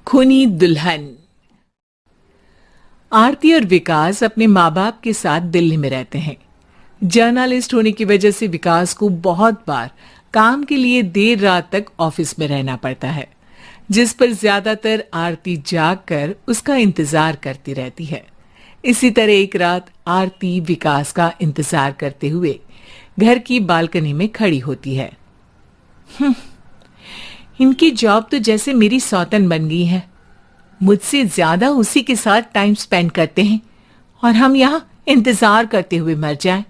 खूनी दुल्हन। आरती और विकास अपने माँ बाप के साथ दिल्ली में रहते हैं। जर्नलिस्ट होने की वजह से विकास को बहुत बार काम के लिए देर रात तक ऑफिस में रहना पड़ता है, जिस पर ज्यादातर आरती जागकर उसका इंतजार करती रहती है। इसी तरह एक रात आरती विकास का इंतजार करते हुए घर की बालकनी में खड़ी होती है। इनकी जॉब तो जैसे मेरी सौतन बन गई है। मुझसे ज्यादा उसी के साथ टाइम स्पेंड करते हैं और हम यहाँ इंतजार करते हुए मर जाएं।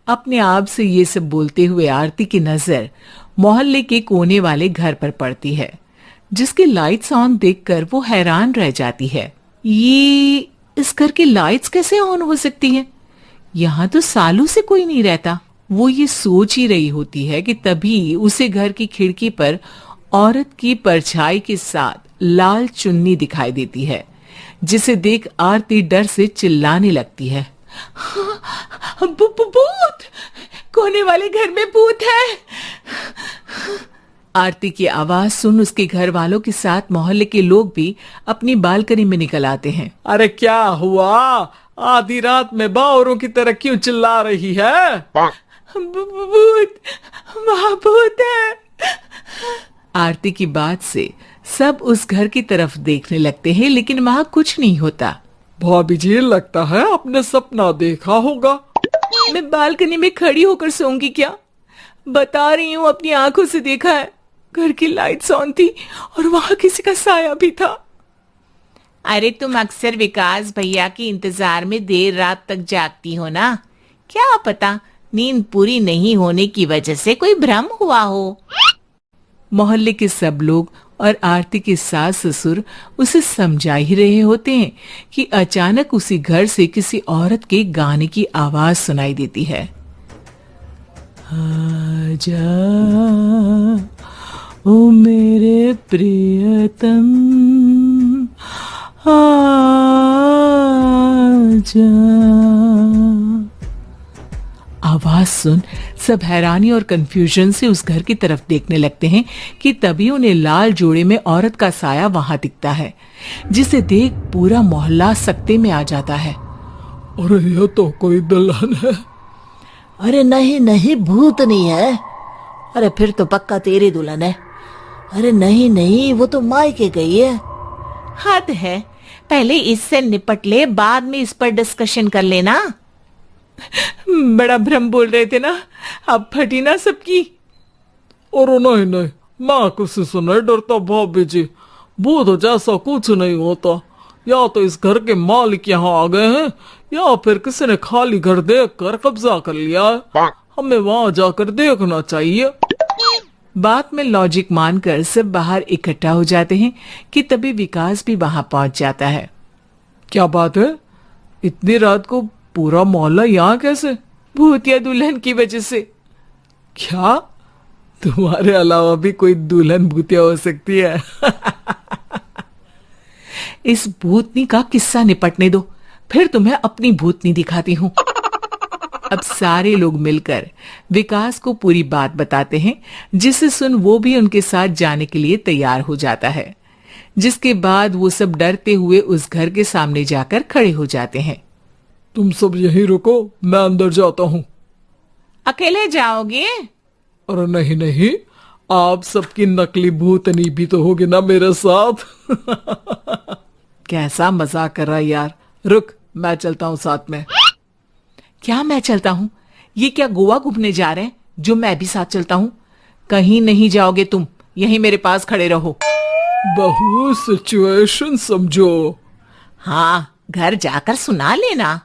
अपने आप से ये सब बोलते हुए आरती की नजर मोहल्ले के कोने वाले घर पर पड़ती है, जिसकी लाइट्स ऑन देखकर वो हैरान रह जाती है। ये इस घर की लाइट्स कैसे ऑन हो सकती है? यहाँ तो सालों से कोई नहीं रहता। वो ये सोच ही रही होती है कि तभी उसे घर की खिड़की पर औरत की परछाई के साथ लाल चुन्नी दिखाई देती है, जिसे देख आरती डर से चिल्लाने लगती है। भूत! कोने वाले घर में भूत है। आरती की आवाज सुन उसके घर वालों के साथ मोहल्ले के लोग भी अपनी बालकनी में निकल आते हैं। अरे क्या हुआ? आधी रात में बावरों की तरह क्यों चिल्ला रही है? भूत! वहाँ भूत है। आरती की बात से सब उस घर की तरफ देखने लगते हैं, लेकिन वहाँ कुछ नहीं होता। भाभी जी, लगता है आपने सपना देखा होगा। मैं बालकनी में खड़ी होकर सोऊंगी क्या? बता रही हूँ, अपनी आंखों से देखा है। घर की लाइट्स ऑन थी और वहाँ किसी का साया भी था। अरे तुम अक्सर विकास भैया के इंतजार में देर रात तक जागती हो ना, क्या पता नींद पूरी नहीं होने की वजह से कोई भ्रम हुआ हो। मोहल्ले के सब लोग और आरती के सास ससुर उसे समझा ही रहे होते हैं कि अचानक उसी घर से किसी औरत के गाने की आवाज सुनाई देती है। आजा ओ मेरे प्रियतम, आजा। आवाज सुन सब हैरानी और कंफ्यूजन से उस घर की तरफ देखने लगते हैं कि तभी उन्हें लाल जोड़े में औरत का साया वहां दिखता है, जिसे देख पूरा मोहल्ला सकते में आ जाता है। अरे ये तो कोई दुल्हन है। अरे नहीं नहीं, भूत नहीं है। अरे फिर तो पक्का तेरी दुल्हन है। अरे नहीं नहीं, वो तो मायके गई है। हद है, पहले इससे निपट ले, बाद में इस पर डिस्कशन कर लेना। बड़ा भ्रम बोल रहे थे ना, अब फटी ना सबकी। और नहीं नहीं, मैं किसी से नहीं डरता भाभी जी। भूत जैसा कुछ नहीं होता। या तो इस घर के मालिक यहाँ आ गए हैं, या फिर किसी ने खाली घर देखकर कब्जा कर लिया है। हमें वहां जाकर देखना चाहिए। बात में लॉजिक मानकर सब बाहर इकट्ठा हो जाते हैं कि तभी विकास भी वहां पहुंच जाता है। क्या बात है? इतनी रात को पूरा मोहल्ला यहाँ कैसे? भूतिया दुल्हन की वजह से। क्या तुम्हारे अलावा भी कोई दुल्हन भूतिया हो सकती है? इस भूतनी का किस्सा निपटने दो, फिर तुम्हें अपनी भूतनी दिखाती हूँ। अब सारे लोग मिलकर विकास को पूरी बात बताते हैं, जिसे सुन वो भी उनके साथ जाने के लिए तैयार हो जाता है। जिसके बाद वो सब डरते हुए उस घर के सामने जाकर खड़े हो जाते हैं। तुम सब यहीं रुको, मैं अंदर जाता हूँ। अकेले जाओगे? अरे नहीं नहीं, आप सबकी नकली भूतनी भी तो होगी ना मेरे साथ। कैसा मजाक कर रहा है यार। रुक, मैं चलता हूँ साथ में। क्या मैं चलता हूँ? ये क्या गोवा घूमने जा रहे हैं जो मैं भी साथ चलता हूँ? कहीं नहीं जाओगे तुम, यहीं मेरे पास खड़े रहो। बहू सिचुएशन समझो। हाँ, घर जाकर सुना लेना।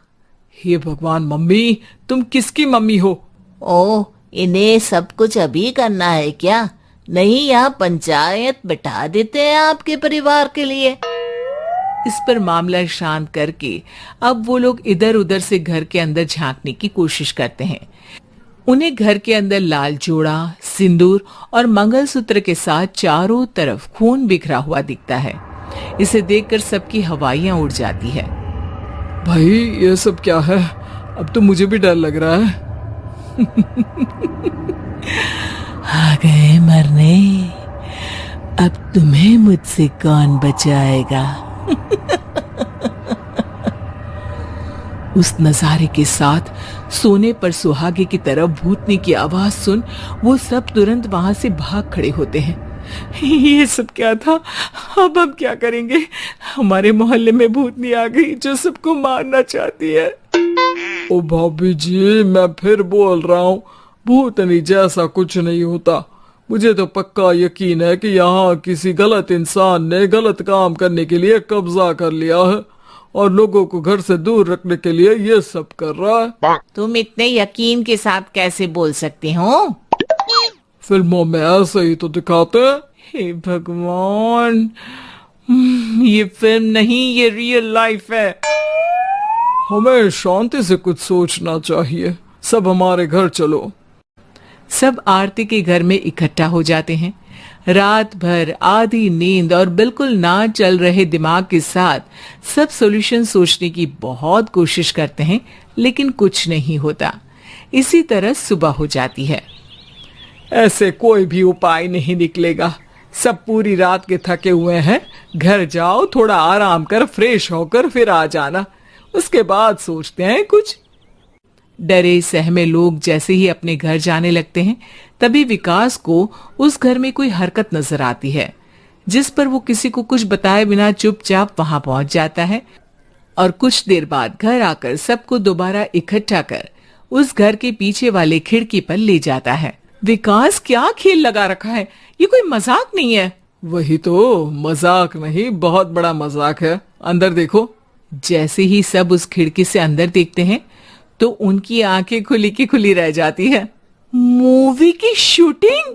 हे भगवान, मम्मी तुम किसकी मम्मी हो? ओ, इन्हें सब कुछ अभी करना है क्या? नहीं, यहाँ पंचायत बिठा देते हैं आपके परिवार के लिए। इस पर मामला शांत करके अब वो लोग इधर उधर से घर के अंदर झांकने की कोशिश करते हैं। उन्हें घर के अंदर लाल जोड़ा, सिंदूर और मंगलसूत्र के साथ चारों तरफ खून बिखरा हुआ दिखता है। इसे देखकर सबकी हवाइयां उड़ जाती है। भाई ये सब क्या है? अब तो मुझे भी डर लग रहा है। आ गए मरने, अब तुम्हें मुझसे कौन बचाएगा? उस नजारे के साथ सोने पर सुहागे की तरफ भूतनी की आवाज सुन वो सब तुरंत वहां से भाग खड़े होते हैं। ये सब क्या था? अब हम क्या करेंगे? हमारे मोहल्ले में भूतनी आ गई जो सबको मारना चाहती है। ओ भाभी जी, मैं फिर बोल रहा हूँ, भूतनी जैसा कुछ नहीं होता। मुझे तो पक्का यकीन है कि यहाँ किसी गलत इंसान ने गलत काम करने के लिए कब्जा कर लिया है और लोगों को घर से दूर रखने के लिए ये सब कर रहा है। तुम इतने यकीन के साथ कैसे बोल सकते हो? फिल्मों में ऐसे ही तो दिखाते हैं। हे भगवान, ये फिल्म नहीं, ये रियल लाइफ है। हमें शांति से कुछ सोचना चाहिए। सब हमारे घर चलो। सब आरती के घर में इकट्ठा हो जाते हैं। रात भर आधी नींद और बिल्कुल ना चल रहे दिमाग के साथ सब सॉल्यूशन सोचने की बहुत कोशिश करते हैं, लेकिन कुछ नहीं होता। इसी तरह सुबह हो जाती है। ऐसे कोई भी उपाय नहीं निकलेगा। सब पूरी रात के थके हुए हैं। घर जाओ, थोड़ा आराम कर, फ्रेश होकर फिर आ जाना। उसके बाद सोचते हैं कुछ। डरे सहमे लोग जैसे ही अपने घर जाने लगते हैं, तभी विकास को उस घर में कोई हरकत नजर आती है, जिस पर वो किसी को कुछ बताए बिना चुपचाप वहां पहुंच जाता है और कुछ देर बाद घर आकर सबको दोबारा इकट्ठा कर उस घर के पीछे वाले खिड़की पर ले जाता है। विकास, क्या खेल लगा रखा है? ये कोई मजाक नहीं है। वही तो, मजाक नहीं, बहुत बड़ा मजाक है। अंदर देखो। जैसे ही सब उस खिड़की से अंदर देखते हैं तो उनकी आंखें खुली की खुली रह जाती है। मूवी की शूटिंग?